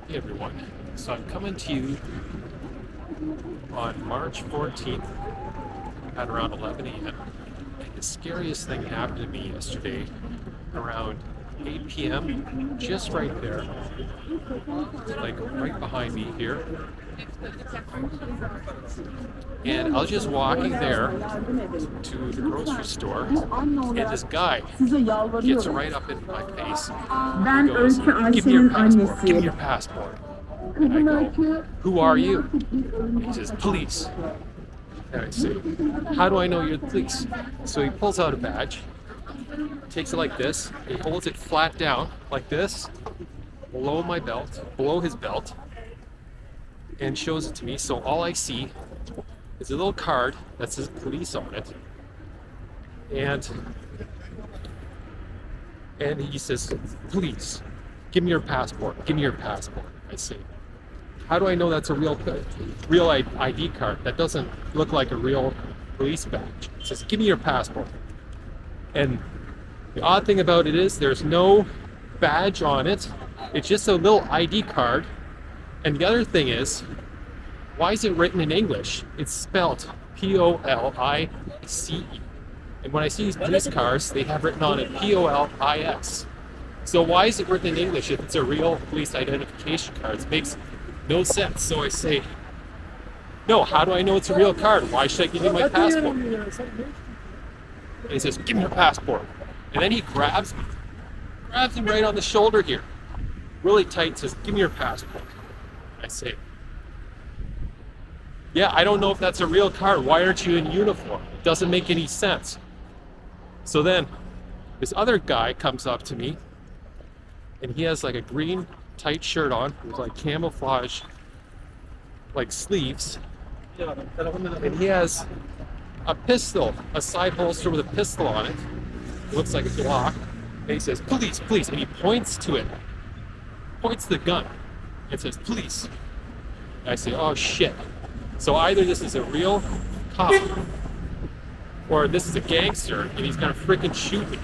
Hey everyone, so I'm coming to you on March 14th at around 11 a.m. And the scariest thing happened to me yesterday around 8 p.m. just right there, like right behind me here. And I was just walking there to the grocery store, and this guy gets right up in my face. He goes, "Give me your passport, give me your passport." And I go, "Who are you?" And he says, "Police." And I say, "How do I know you're the police?" So he pulls out a badge, takes it like this, he holds it flat down like this, below my belt, below his belt, and shows it to me. So all I see is a little card that says police on it. And he says, "Please, give me your passport, give me your passport." I say, "How do I know that's a real ID card? That doesn't look like a real police badge." He says, "Give me your passport." And the odd thing about it is there's no badge on it. It's just a little ID card. And the other thing is, why is it written in English? It's spelled Police. And when I see these police cars, they have written on it Polis. So why is it written in English if it's a real police identification card? It makes no sense. So I say, "No, how do I know it's a real card? Why should I give you my passport?" And he says, "Give me your passport." And then he grabs me right on the shoulder here, really tight, says, "Give me your passport." I say, "Yeah, I don't know if that's a real card. Why aren't you in uniform? It doesn't make any sense." So then this other guy comes up to me, and he has like a green tight shirt on with like camouflage like sleeves, and he has a pistol, a side holster with a pistol on it. It looks like a Glock. And he says, "Police, police," and he points to it, points the gun, and says, "Police." And I say, "Oh shit." So either this is a real cop, or this is a gangster, and he's gonna freaking shoot me.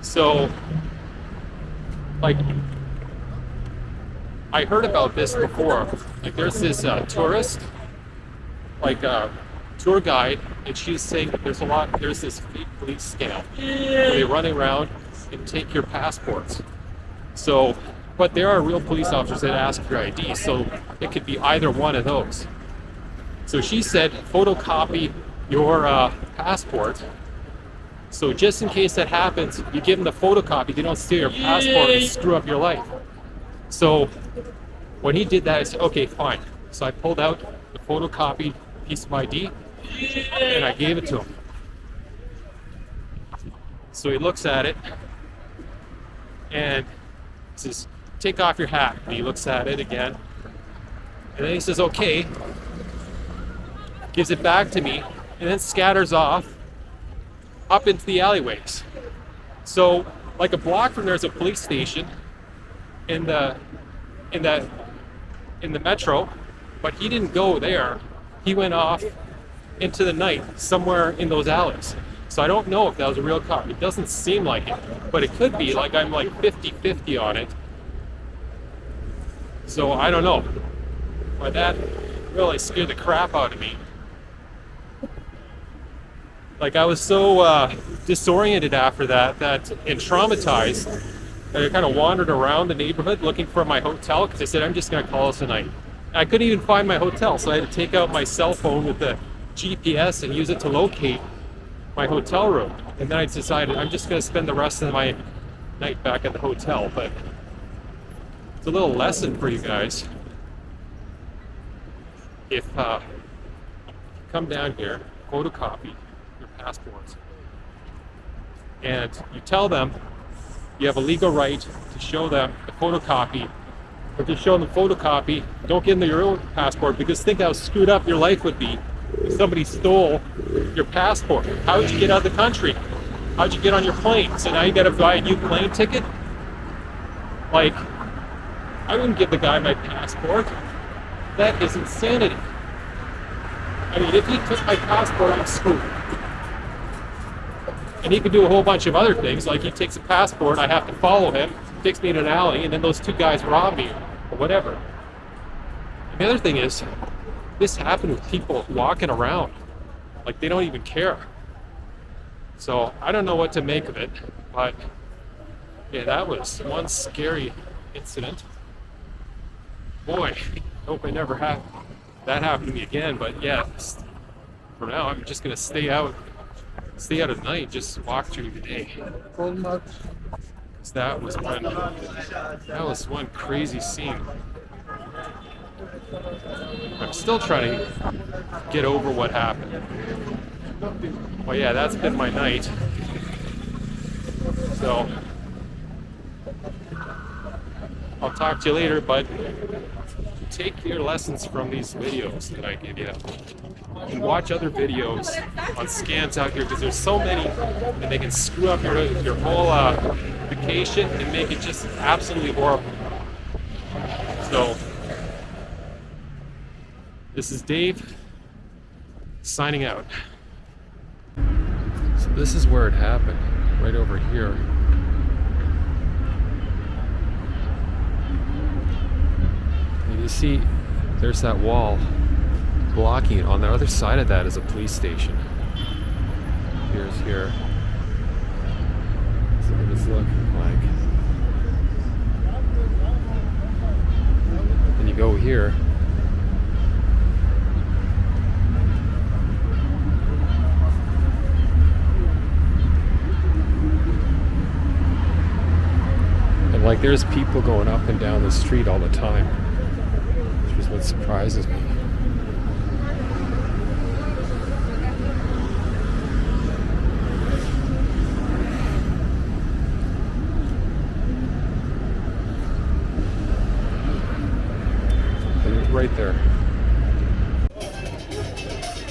So, like, I heard about this before. Like, there's this tourist, like tour guide, and she's saying that there's this fake police scam where they run around and take your passports. So, but there are real police officers that ask for ID, so it could be either one of those. So she said, photocopy your passport. So just in case that happens, you give them the photocopy, they don't steal your passport and screw up your life. So when he did that, I said, "Okay, fine." So I pulled out the photocopied piece of ID and I gave it to him. So he looks at it and says, "Take off your hat." And he looks at it again. And then he says, "Okay," gives it back to me, and then scatters off up into the alleyways. So like a block from there's a police station in the metro, but he didn't go there. He went off into the night somewhere in those alleys. So I don't know if that was a real car. It doesn't seem like it, but it could be. Like, I'm like 50-50 on it. So I don't know. But that really scared the crap out of me. Like, I was so disoriented after that and traumatized that I kind of wandered around the neighborhood looking for my hotel, because I said, "I'm just going to call this a night." And I couldn't even find my hotel, so I had to take out my cell phone with the GPS and use it to locate my hotel room. And then I decided I'm just going to spend the rest of my night back at the hotel. But it's a little lesson for you guys. If you come down here, photocopy your passports, and you tell them you have a legal right to show them the photocopy, or just show them the photocopy, don't give them your own passport, because think how screwed up your life would be if somebody stole your passport. How would you get out of the country? How'd you get on your plane? So now you gotta buy a new plane ticket? Like, I wouldn't give the guy my passport. That is insanity. I mean, if he took my passport, I'm screwed. And he could do a whole bunch of other things, like he takes a passport, I have to follow him, takes me to an alley, and then those two guys rob me or whatever. And the other thing is, this happened with people walking around. Like, they don't even care. So I don't know what to make of it, but yeah, that was one scary incident. Boy, hope I never have that happen to me again. But yeah, for now I'm just gonna stay out at night, just walk through the day. Because that was one crazy scene. I'm still trying to get over what happened. Well, yeah, that's been my night. So I'll talk to you later, but take your lessons from these videos that I give you. And watch other videos on scams out here, because there's so many, and they can screw up your whole vacation and make it just absolutely horrible. So this is Dave signing out. So this is where it happened, right over here. And you see, there's that wall blocking it. On the other side of that is a police station. Here's here. So what it's looking like. And you go here. And like, there's people going up and down the street all the time, which is what surprises me. Right there.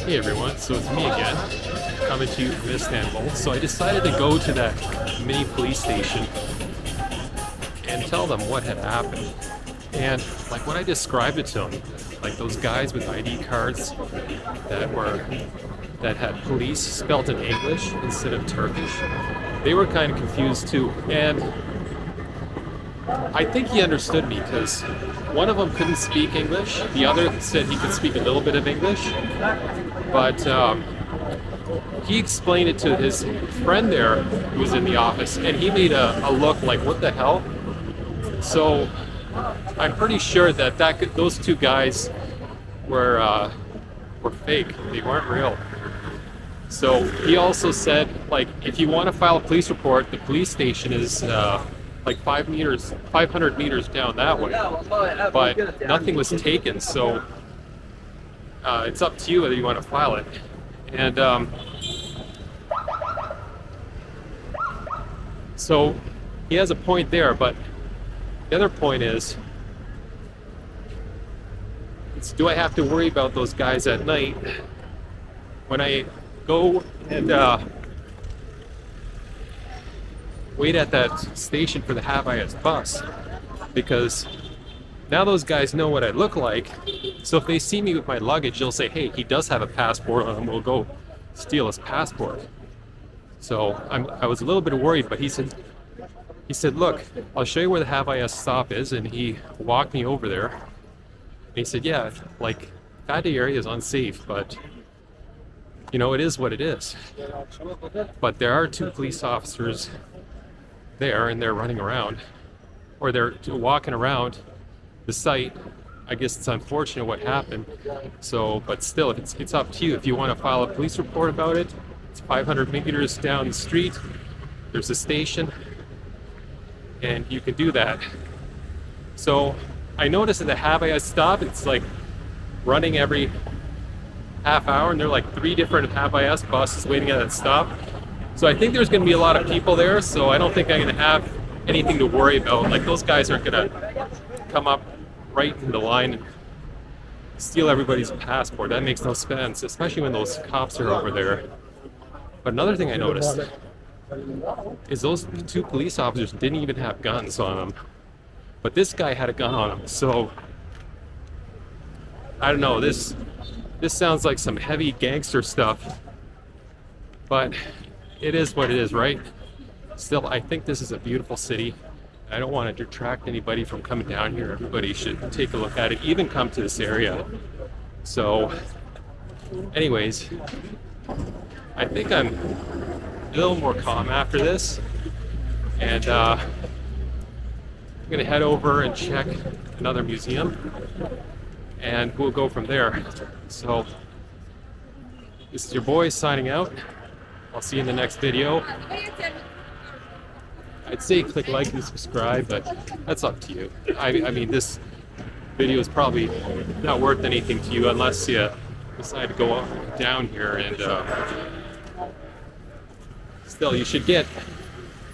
Hey everyone, so it's me again, coming to you from Istanbul. So I decided to go to that mini police station and tell them what had happened. And like, when I described it to them, like those guys with ID cards that had police spelled in English instead of Turkish, they were kind of confused too. And I think he understood me, because one of them couldn't speak English. The other said he could speak a little bit of English, but he explained it to his friend there who was in the office, and he made a look like, what the hell? So I'm pretty sure that those two guys were fake. They weren't real. So he also said, like, if you want to file a police report, the police station is like 500 meters down that way, but nothing was taken, so it's up to you whether you want to file it. And so he has a point there, but the other point is, do I have to worry about those guys at night when I go and wait at that station for the Havayas bus? Because now those guys know what I look like, so if they see me with my luggage, they'll say, hey, he does have a passport on him, we'll go steal his passport. So I was a little bit worried, but he said, look, I'll show you where the Havayas stop is, and he walked me over there. And he said, yeah, like, Fadi area is unsafe, but you know, it is what it is. But there are two police officers there, and they're running around, or they're walking around the site. I guess it's unfortunate what happened. So, but still, it's up to you. If you want to file a police report about it, it's 500 meters down the street. There's a station, and you can do that. So I noticed at the Havayas stop, it's like running every half hour, and there are like 3 different Havayas buses waiting at that stop. So I think there's going to be a lot of people there, so I don't think I'm going to have anything to worry about. Like, those guys aren't going to come up right in the line and steal everybody's passport. That makes no sense, especially when those cops are over there. But another thing I noticed is those 2 police officers didn't even have guns on them, but this guy had a gun on him. So I don't know, this sounds like some heavy gangster stuff, but it is what it is, right? Still, I think this is a beautiful city, I don't want to detract anybody from coming down here. Everybody should take a look at it, even come to this area. So, anyways, I think I'm a little more calm after this, and I'm gonna head over and check another museum, and we'll go from there. So, this is your boy signing out. I'll see you in the next video. I'd say click like and subscribe, but that's up to you. I mean, this video is probably not worth anything to you unless you decide to go down here, and still, you should get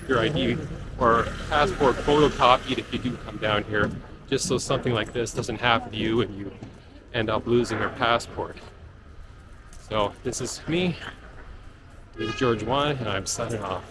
your ID or passport photocopied if you do come down here, just so something like this doesn't happen to you and you end up losing your passport. So this is me, George 1, and I'm signing off.